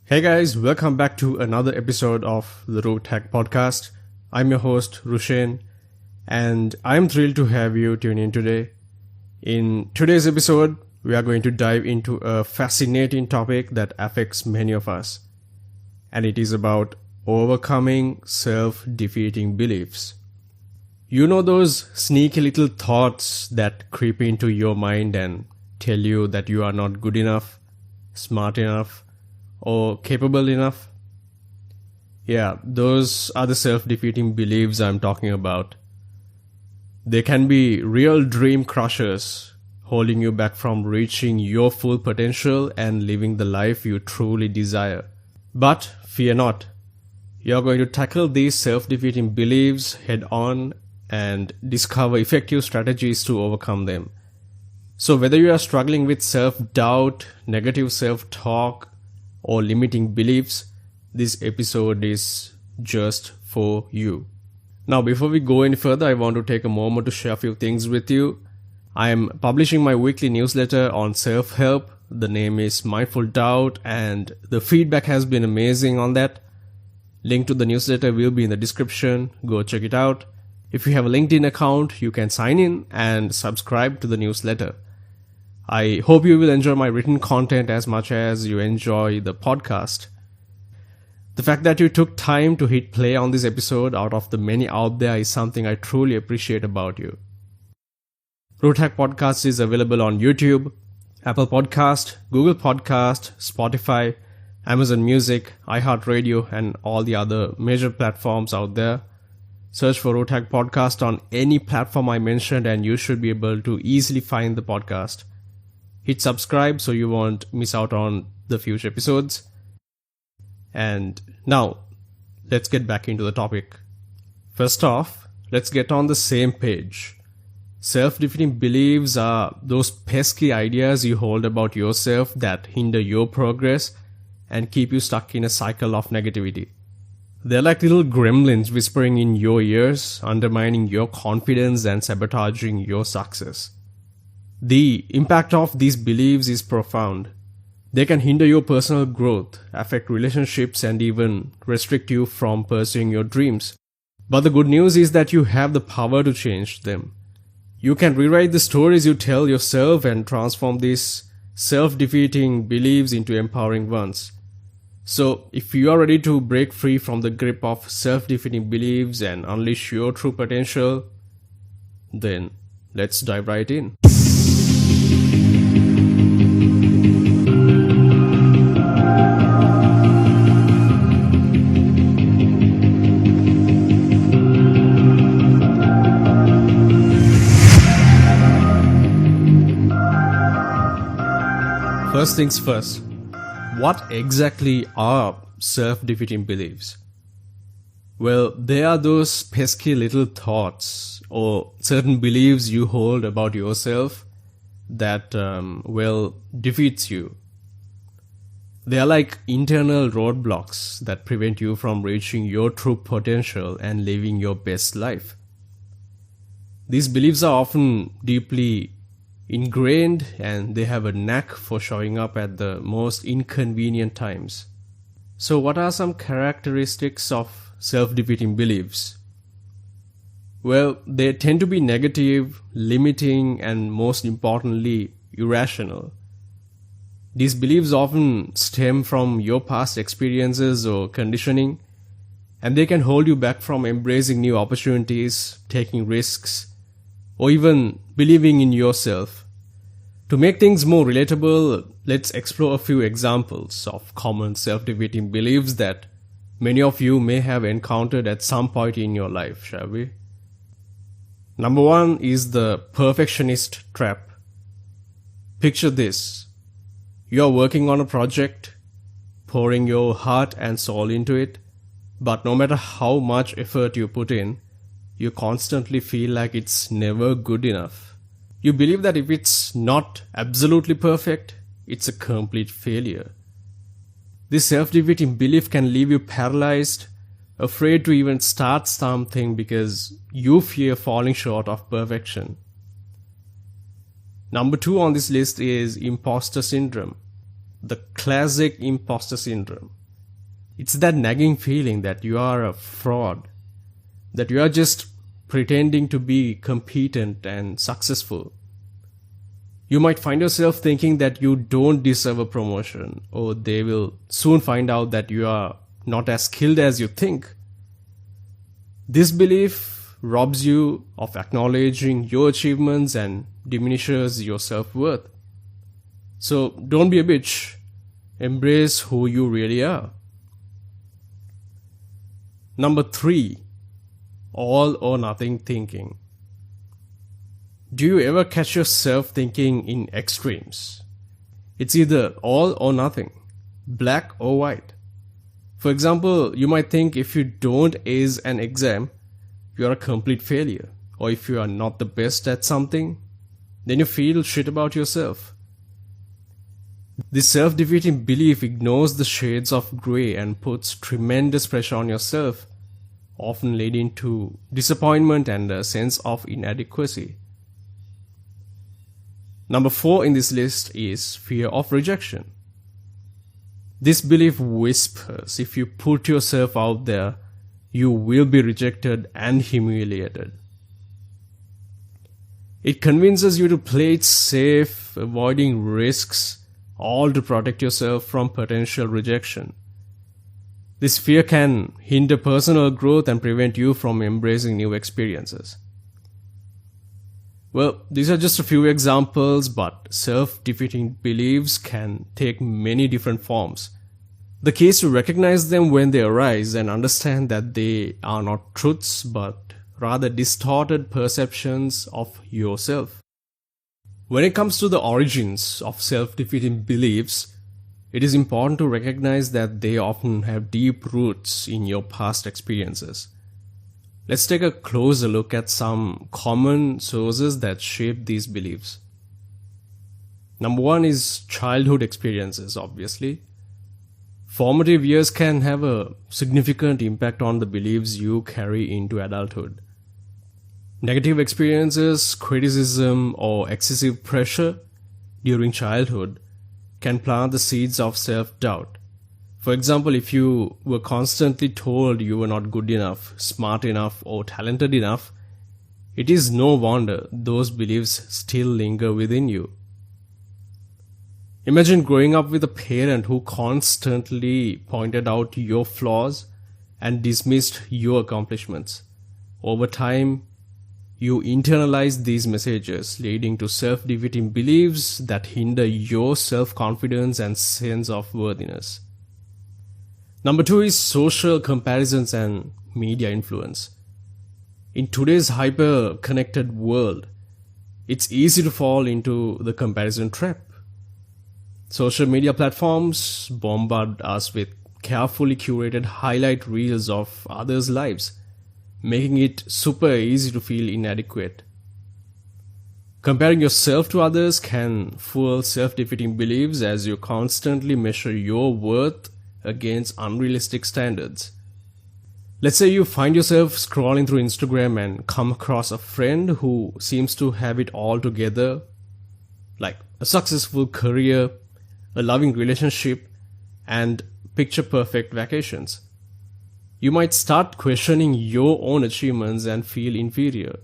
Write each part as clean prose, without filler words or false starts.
Hey guys, welcome back to another episode of the Root Hack Podcast. I'm your host, Rushen, and I'm thrilled to have you tune in today. In today's episode, we are going to dive into a fascinating topic that affects many of us, and it is about overcoming self-defeating beliefs. You know those sneaky little thoughts that creep into your mind and tell you that you are not good enough, smart enough, or capable enough? Yeah, those are the self-defeating beliefs I'm talking about. They can be real dream crushers, holding you back from reaching your full potential and living the life you truly desire. But fear not. You're going to tackle these self-defeating beliefs head on and discover effective strategies to overcome them. So whether you are struggling with self-doubt, negative self-talk, or limiting beliefs, this episode is just for you. Now, before we go any further, I want to take a moment to share a few things with you. I am publishing my weekly newsletter on self-help. The name is Mindful Doubt, and the feedback has been amazing on that. Link to the newsletter will be in the description. Go check it out. If you have a LinkedIn account, you can sign in and subscribe to the newsletter. I hope you will enjoy my written content as much as you enjoy the podcast. The fact that you took time to hit play on this episode out of the many out there is something I truly appreciate about you. Root Hack Podcast is available on YouTube, Apple Podcast, Google Podcast, Spotify, Amazon Music, iHeartRadio, and all the other major platforms out there. Search for Root Hack Podcast on any platform I mentioned and you should be able to easily find the podcast. Hit subscribe so you won't miss out on the future episodes. And now, let's get back into the topic. First off, let's get on the same page. Self-defeating beliefs are those pesky ideas you hold about yourself that hinder your progress and keep you stuck in a cycle of negativity. They're like little gremlins whispering in your ears, undermining your confidence and sabotaging your success. The impact of these beliefs is profound. They can hinder your personal growth, affect relationships, and even restrict you from pursuing your dreams. But the good news is that you have the power to change them. You can rewrite the stories you tell yourself and transform these self-defeating beliefs into empowering ones. So, if you are ready to break free from the grip of self-defeating beliefs and unleash your true potential, then let's dive right in. First things first, what exactly are self-defeating beliefs? Well, they are those pesky little thoughts or certain beliefs you hold about yourself that, defeats you. They are like internal roadblocks that prevent you from reaching your true potential and living your best life. These beliefs are often deeply ingrained and they have a knack for showing up at the most inconvenient times. So what are some characteristics of self-defeating beliefs? Well, they tend to be negative, limiting, and most importantly, irrational. These beliefs often stem from your past experiences or conditioning, and they can hold you back from embracing new opportunities, taking risks, or even believing in yourself. To make things more relatable, let's explore a few examples of common self-defeating beliefs that many of you may have encountered at some point in your life, shall we? Number one is the perfectionist trap. Picture this. You're working on a project, pouring your heart and soul into it, but no matter how much effort you put in, you constantly feel like it's never good enough. You believe that if it's not absolutely perfect, it's a complete failure. This self-defeating belief can leave you paralyzed, afraid to even start something because you fear falling short of perfection. Number 2 on this list is imposter syndrome. the classic imposter syndrome. It's that nagging feeling that you are a fraud, that you are just pretending to be competent and successful. You might find yourself thinking that you don't deserve a promotion, or they will soon find out that you are not as skilled as you think. This belief robs you of acknowledging your achievements and diminishes your self-worth. So don't be a bitch. Embrace who you really are. Number 3, all or nothing thinking. Do you ever catch yourself thinking in extremes? It's either all or nothing, black or white. For example, you might think if you don't ace an exam, you are a complete failure. Or if you are not the best at something, then you feel shit about yourself. This self-defeating belief ignores the shades of grey and puts tremendous pressure on yourself, often leading to disappointment and a sense of inadequacy. Number 4 in this list is fear of rejection. This belief whispers if you put yourself out there, you will be rejected and humiliated. It convinces you to play it safe, avoiding risks, all to protect yourself from potential rejection. This fear can hinder personal growth and prevent you from embracing new experiences. Well, these are just a few examples, but self-defeating beliefs can take many different forms. The key is to recognize them when they arise and understand that they are not truths, but rather distorted perceptions of yourself. When it comes to the origins of self-defeating beliefs, it is important to recognize that they often have deep roots in your past experiences. Let's take a closer look at some common sources that shape these beliefs. Number 1 is childhood experiences, obviously. Formative years can have a significant impact on the beliefs you carry into adulthood. Negative experiences, criticism, or excessive pressure during childhood can plant the seeds of self-doubt. For example, if you were constantly told you were not good enough, smart enough, or talented enough, it is no wonder those beliefs still linger within you. Imagine growing up with a parent who constantly pointed out your flaws and dismissed your accomplishments. Over time, you internalize these messages, leading to self-defeating beliefs that hinder your self-confidence and sense of worthiness. Number 2 is social comparisons and media influence. In today's hyper-connected world, it's easy to fall into the comparison trap. Social media platforms bombard us with carefully curated highlight reels of others' lives, making it super easy to feel inadequate. Comparing yourself to others can fuel self-defeating beliefs as you constantly measure your worth against unrealistic standards. Let's say you find yourself scrolling through Instagram and come across a friend who seems to have it all together, like a successful career, a loving relationship, and picture-perfect vacations. You might start questioning your own achievements and feel inferior.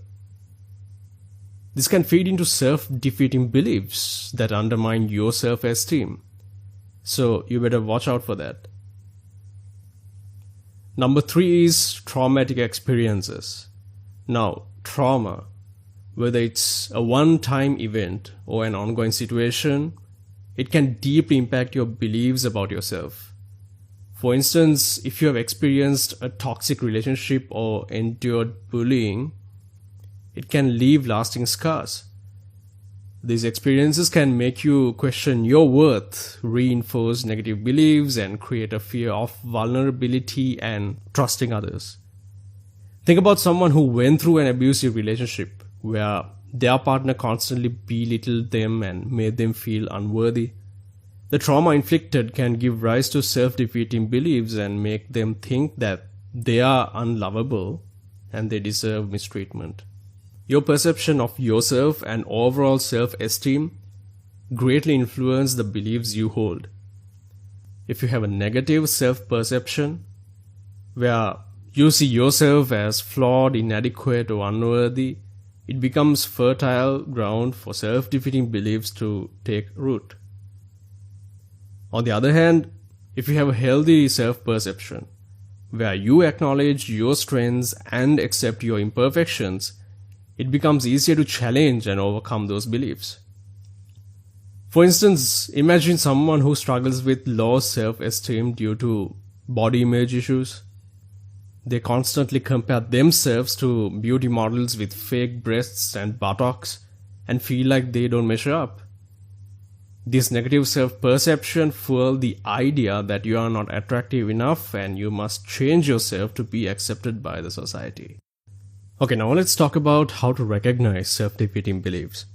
This can feed into self-defeating beliefs that undermine your self-esteem. So you better watch out for that. Number 3 is traumatic experiences. Now, trauma, whether it's a one-time event or an ongoing situation, it can deeply impact your beliefs about yourself. For instance, if you have experienced a toxic relationship or endured bullying, it can leave lasting scars. These experiences can make you question your worth, reinforce negative beliefs, and create a fear of vulnerability and trusting others. Think about someone who went through an abusive relationship where their partner constantly belittled them and made them feel unworthy. The trauma inflicted can give rise to self-defeating beliefs and make them think that they are unlovable and they deserve mistreatment. Your perception of yourself and overall self-esteem greatly influence the beliefs you hold. if you have a negative self-perception, where you see yourself as flawed, inadequate, or unworthy, it becomes fertile ground for self-defeating beliefs to take root. On the other hand, if you have a healthy self-perception, where you acknowledge your strengths and accept your imperfections, it becomes easier to challenge and overcome those beliefs. For instance, imagine someone who struggles with low self-esteem due to body image issues. They constantly compare themselves to beauty models with fake breasts and buttocks and feel like they don't measure up. This negative self-perception fuels the idea that you are not attractive enough and you must change yourself to be accepted by the society. Okay, now let's talk about how to recognize self-defeating beliefs.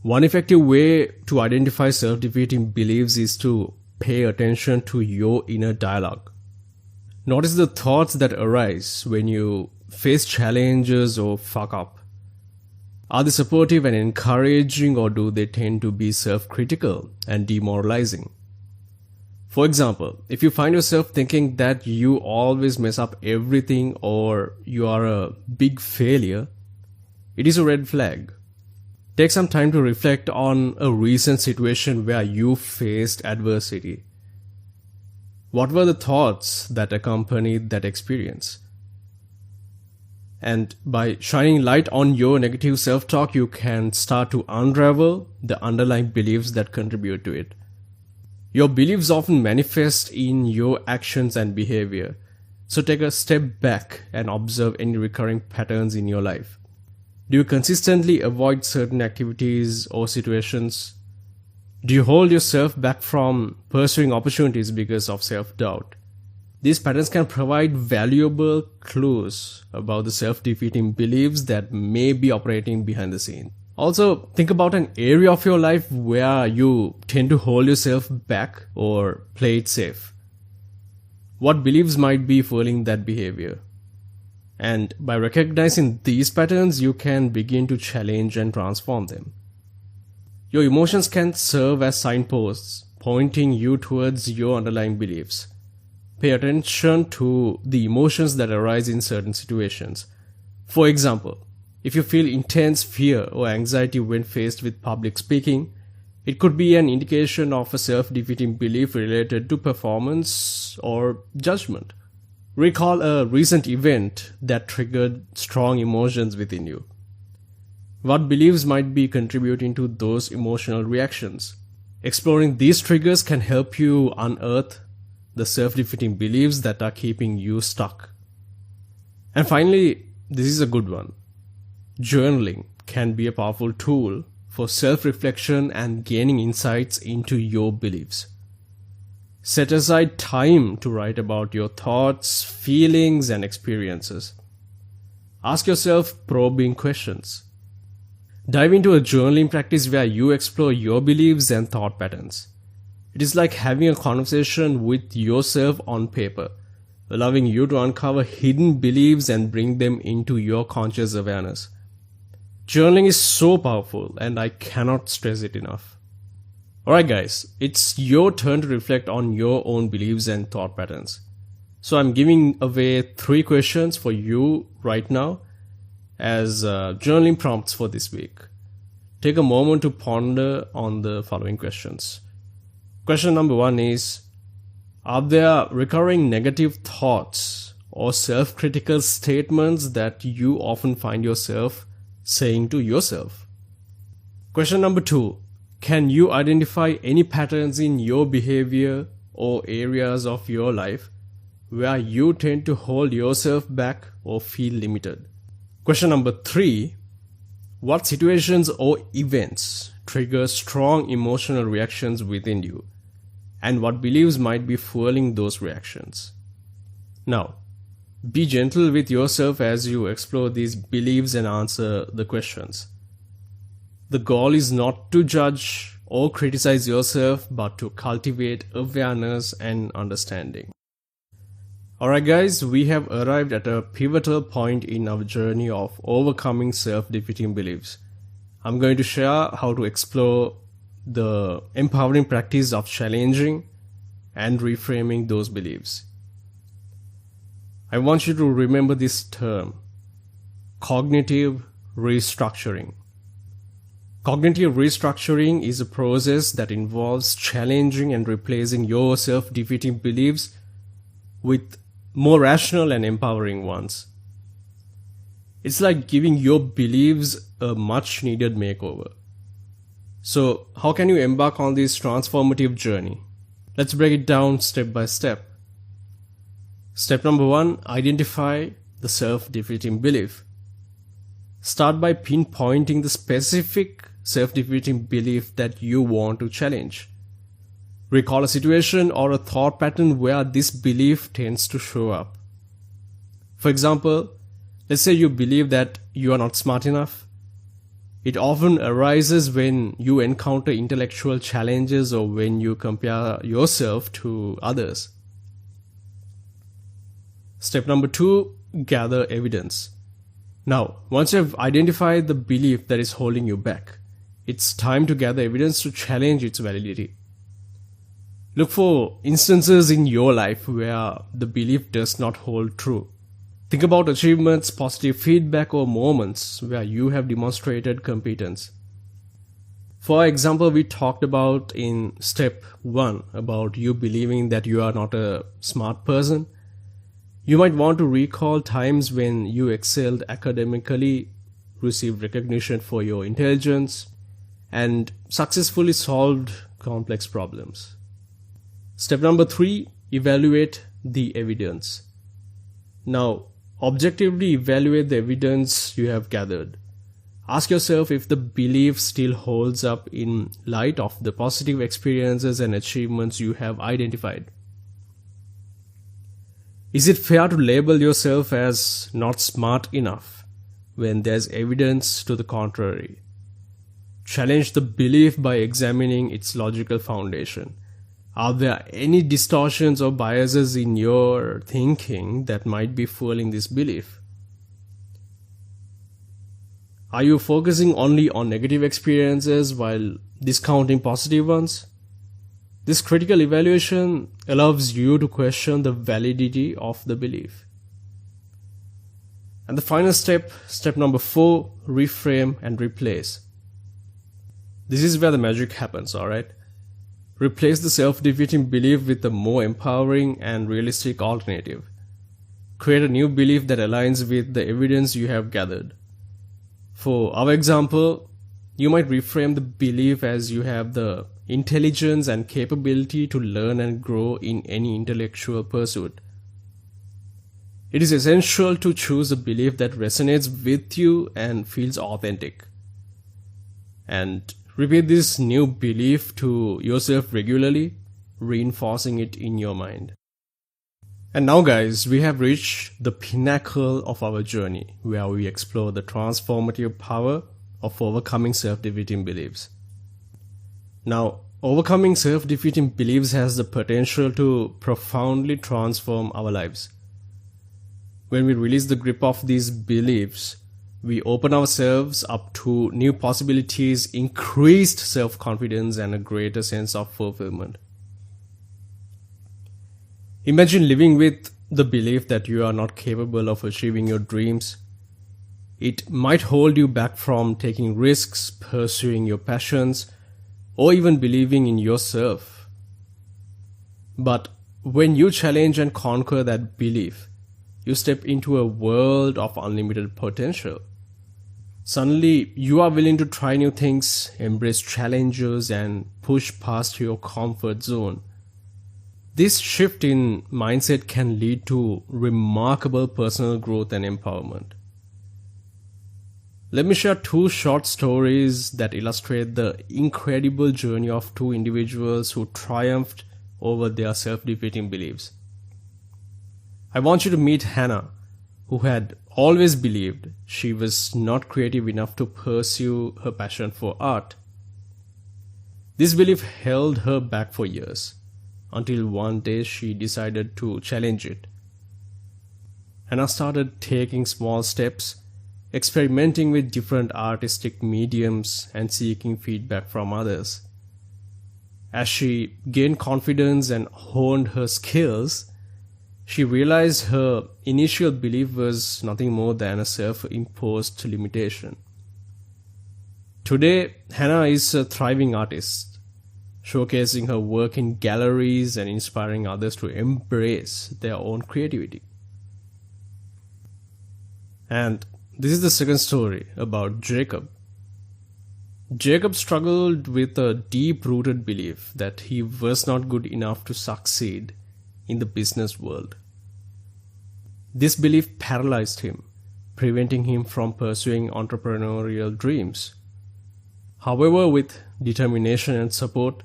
One effective way to identify self-defeating beliefs is to pay attention to your inner dialogue. Notice the thoughts that arise when you face challenges or fuck up. Are they supportive and encouraging, or do they tend to be self-critical and demoralizing? For example, if you find yourself thinking that you always mess up everything or you are a big failure, it is a red flag. Take some time to reflect on a recent situation where you faced adversity. What were the thoughts that accompanied that experience? And by shining light on your negative self-talk, you can start to unravel the underlying beliefs that contribute to it. Your beliefs often manifest in your actions and behavior. So take a step back and observe any recurring patterns in your life. Do you consistently avoid certain activities or situations? Do you hold yourself back from pursuing opportunities because of self-doubt? These patterns can provide valuable clues about the self-defeating beliefs that may be operating behind the scenes. Also, think about an area of your life where you tend to hold yourself back or play it safe. What beliefs might be fueling that behavior? And by recognizing these patterns, you can begin to challenge and transform them. Your emotions can serve as signposts, pointing you towards your underlying beliefs. Pay attention to the emotions that arise in certain situations. For example, if you feel intense fear or anxiety when faced with public speaking, it could be an indication of a self-defeating belief related to performance or judgment. Recall a recent event that triggered strong emotions within you. What beliefs might be contributing to those emotional reactions? Exploring these triggers can help you unearth the self-defeating beliefs that are keeping you stuck. And finally, this is a good one. Journaling can be a powerful tool for self-reflection and gaining insights into your beliefs. Set aside time to write about your thoughts, feelings, and experiences. Ask yourself probing questions. Dive into a journaling practice where you explore your beliefs and thought patterns. It is like having a conversation with yourself on paper, allowing you to uncover hidden beliefs and bring them into your conscious awareness. Journaling is so powerful, and I cannot stress it enough. Alright guys, it's your turn to reflect on your own beliefs and thought patterns. So I'm giving away 3 questions for you right now as journaling prompts for this week. Take a moment to ponder on the following questions. Question number 1 is, are there recurring negative thoughts or self-critical statements that you often find yourself saying to yourself? Question number 2, can you identify any patterns in your behavior or areas of your life where you tend to hold yourself back or feel limited? Question number 3, what situations or events trigger strong emotional reactions within you, and what beliefs might be fueling those reactions? Now, be gentle with yourself as you explore these beliefs and answer the questions. The goal is not to judge or criticize yourself, but to cultivate awareness and understanding. Alright guys, we have arrived at a pivotal point in our journey of overcoming self-defeating beliefs. I'm going to share how to explore the empowering practice of challenging and reframing those beliefs. I want you to remember this term, cognitive restructuring. Cognitive restructuring is a process that involves challenging and replacing your self-defeating beliefs with more rational and empowering ones. It's like giving your beliefs a much needed makeover. So, how can you embark on this transformative journey? Let's break it down step by step. Step number 1, identify the self-defeating belief. Start by pinpointing the specific self-defeating belief that you want to challenge. Recall a situation or a thought pattern where this belief tends to show up. For example, let's say you believe that you are not smart enough. It often arises when you encounter intellectual challenges or when you compare yourself to others. Step number 2, gather evidence. Now, once you've identified the belief that is holding you back, it's time to gather evidence to challenge its validity. Look for instances in your life where the belief does not hold true. Think about achievements, positive feedback, or moments where you have demonstrated competence. For example, we talked about in step 1 about you believing that you are not a smart person. You might want to recall times when you excelled academically, received recognition for your intelligence, and successfully solved complex problems. Step number 3, evaluate the evidence. Now, objectively evaluate the evidence you have gathered. Ask yourself if the belief still holds up in light of the positive experiences and achievements you have identified. Is it fair to label yourself as not smart enough when there's evidence to the contrary? Challenge the belief by examining its logical foundation. Are there any distortions or biases in your thinking that might be fueling this belief? Are you focusing only on negative experiences while discounting positive ones? This critical evaluation allows you to question the validity of the belief. And the final step, step number 4, reframe and replace. This is where the magic happens, alright? Replace the self-defeating belief with a more empowering and realistic alternative. Create a new belief that aligns with the evidence you have gathered. For our example, you might reframe the belief as you have the intelligence and capability to learn and grow in any intellectual pursuit. It is essential to choose a belief that resonates with you and feels authentic. And repeat this new belief to yourself regularly, reinforcing it in your mind. And now guys, we have reached the pinnacle of our journey where we explore the transformative power of overcoming self-defeating beliefs. Now, overcoming self-defeating beliefs has the potential to profoundly transform our lives. When we release the grip of these beliefs, we open ourselves up to new possibilities, increased self-confidence, and a greater sense of fulfillment. Imagine living with the belief that you are not capable of achieving your dreams. It might hold you back from taking risks, pursuing your passions, or even believing in yourself. But when you challenge and conquer that belief, you step into a world of unlimited potential. Suddenly, you are willing to try new things, embrace challenges, and push past your comfort zone. This shift in mindset can lead to remarkable personal growth and empowerment. Let me share 2 short stories that illustrate the incredible journey of 2 individuals who triumphed over their self-defeating beliefs. I want you to meet Hannah, who had always believed she was not creative enough to pursue her passion for art. This belief held her back for years, until one day she decided to challenge it. Hannah started taking small steps, experimenting with different artistic mediums and seeking feedback from others. As she gained confidence and honed her skills, she realized her initial belief was nothing more than a self-imposed limitation. Today, Hannah is a thriving artist, showcasing her work in galleries and inspiring others to embrace their own creativity. And this is the second story about Jacob. Jacob struggled with a deep-rooted belief that he was not good enough to succeed in the business world. This belief paralyzed him, preventing him from pursuing entrepreneurial dreams. However, with determination and support,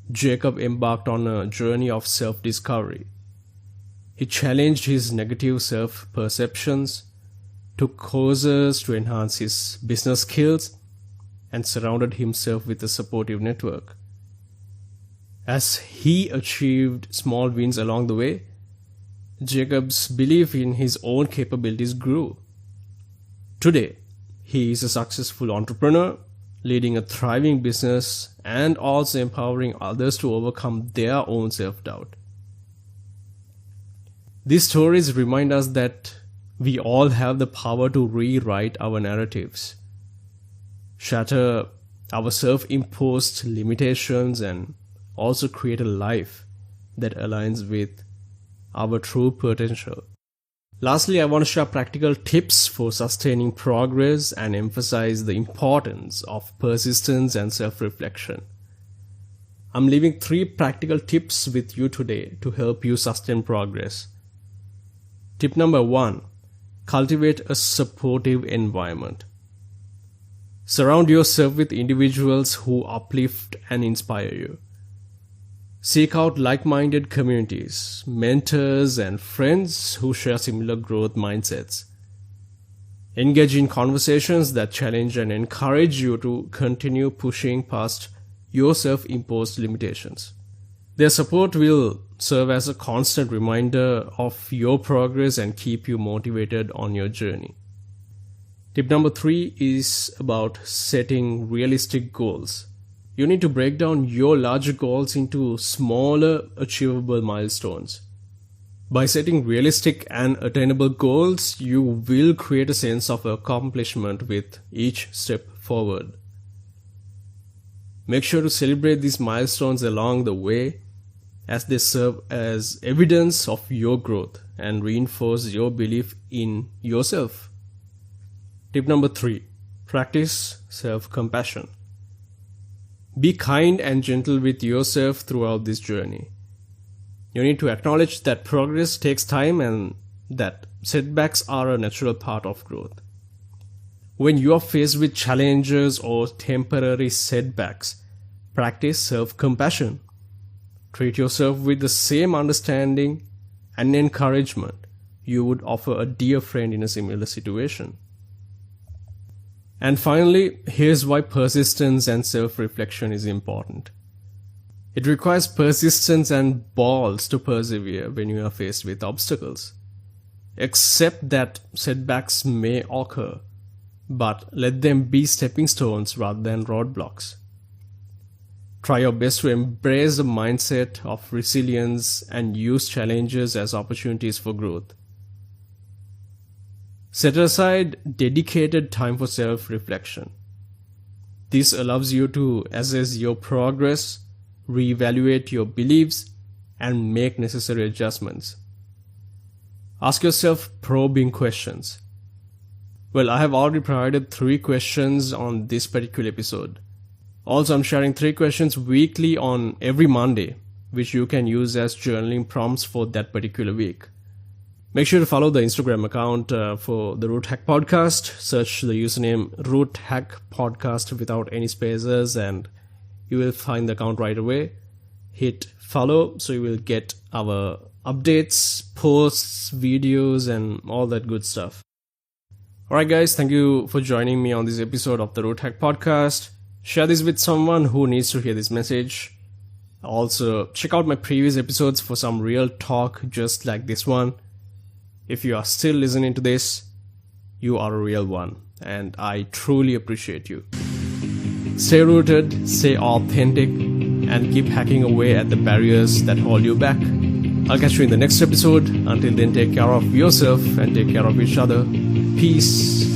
Jacob embarked on a journey of self-discovery. He challenged his negative self-perceptions, took courses to enhance his business skills, and surrounded himself with a supportive network. As he achieved small wins along the way, Jacob's belief in his own capabilities grew. Today, he is a successful entrepreneur, leading a thriving business and also empowering others to overcome their own self-doubt. These stories remind us that we all have the power to rewrite our narratives, shatter our self-imposed limitations, and also create a life that aligns with our true potential. Lastly, I want to share practical tips for sustaining progress and emphasize the importance of persistence and self-reflection. I'm leaving 3 practical tips with you today to help you sustain progress. Tip number 1, cultivate a supportive environment. Surround yourself with individuals who uplift and inspire you. Seek out like-minded communities, mentors, and friends who share similar growth mindsets. Engage in conversations that challenge and encourage you to continue pushing past your self-imposed limitations. Their support will serve as a constant reminder of your progress and keep you motivated on your journey. Tip number 3 is about setting realistic goals. You need to break down your larger goals into smaller, achievable milestones. By setting realistic and attainable goals, you will create a sense of accomplishment with each step forward. Make sure to celebrate these milestones along the way, as they serve as evidence of your growth and reinforce your belief in yourself. Tip number 3, practice self-compassion. Be kind and gentle with yourself throughout this journey. You need to acknowledge that progress takes time and that setbacks are a natural part of growth. When you are faced with challenges or temporary setbacks, practice self-compassion. Treat yourself with the same understanding and encouragement you would offer a dear friend in a similar situation. And finally, here's why persistence and self-reflection is important. It requires persistence and balls to persevere when you are faced with obstacles. Accept that setbacks may occur, but let them be stepping stones rather than roadblocks. Try your best to embrace the mindset of resilience and use challenges as opportunities for growth. Set aside dedicated time for self-reflection. This allows you to assess your progress, reevaluate your beliefs, and make necessary adjustments. Ask yourself probing questions. Well, I have already provided 3 questions on this particular episode. Also, I'm sharing 3 questions weekly on every Monday, which you can use as journaling prompts for that particular week. Make sure to follow the Instagram account for the Root Hack Podcast. Search the username Root Hack Podcast without any spaces and you will find the account right away. Hit follow so you will get our updates, posts, videos, and all that good stuff. Alright guys, thank you for joining me on this episode of the Root Hack Podcast. Share this with someone who needs to hear this message. Also, check out my previous episodes for some real talk just like this one. If you are still listening to this, you are a real one, and I truly appreciate you. Stay rooted, stay authentic, and keep hacking away at the barriers that hold you back. I'll catch you in the next episode. Until then, take care of yourself and take care of each other. Peace.